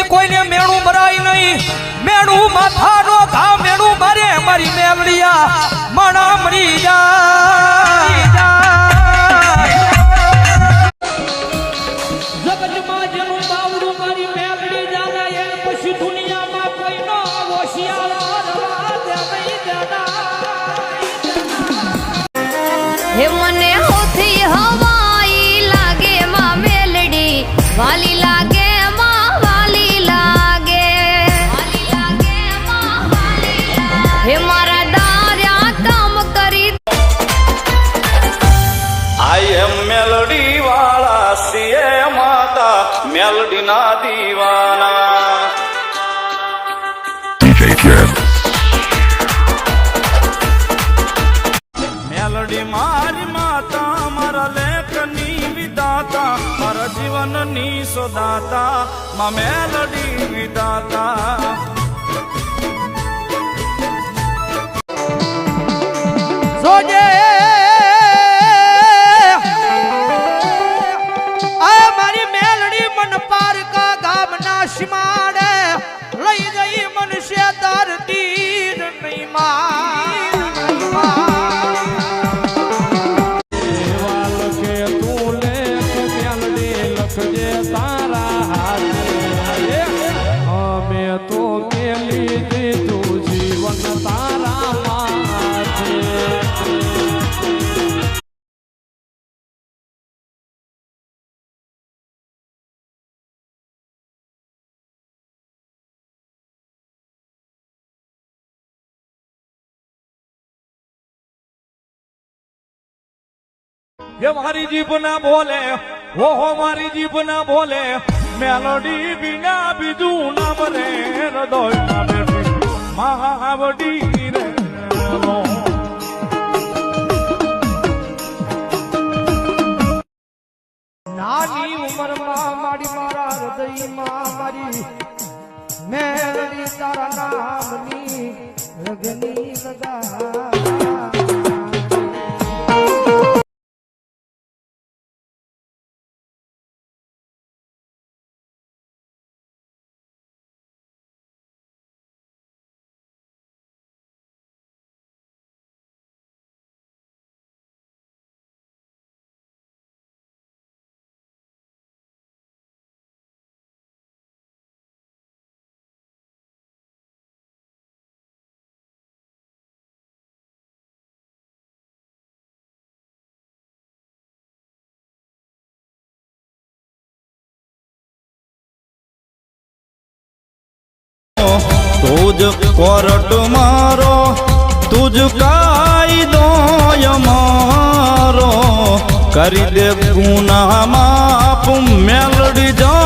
કોઈને મેણું ભરાય નહીં મેણું માથાનો ઘા મેણું મારે મારી મેલડિયા મણા મરી જાય જગતમાં જેનું બાવડું મારી મેલડી જાના એ પછી દુનિયામાં કોઈનો હોશિયાર હે મને હોથી હવાઈ લાગે માં મેલડી વાલી લાગે માં વાલી લાગે હે મારા દાર્યા કામ કરી આઈ એમ મેલડી વાળા સીએ માતા મેલડી ના દીવાના DJ Ken. મેલડી મારી માતા મારા લેખની વિધાતા મારા જીવનની સોદાતા માં મેલડી વિધાતા જોજે આ મારી મેલડી મન પારકા ગામના સીમાડે લઈ જઈ મનુષ્ય ધરતી નહીં ये मारी जीप ना बोले वो हो मारी जीप ना बोले मेलोडी बिना बिजू ना बने हृदय ना बेटी महावडी रे નાની ઉંમરમાં મારી મારા હૃદયમાં મારી મેલડી તારા નામની લગની લગા तुझ कोरट मारो तुझ कायदो मारो करी दे गुना माप मेलडी जा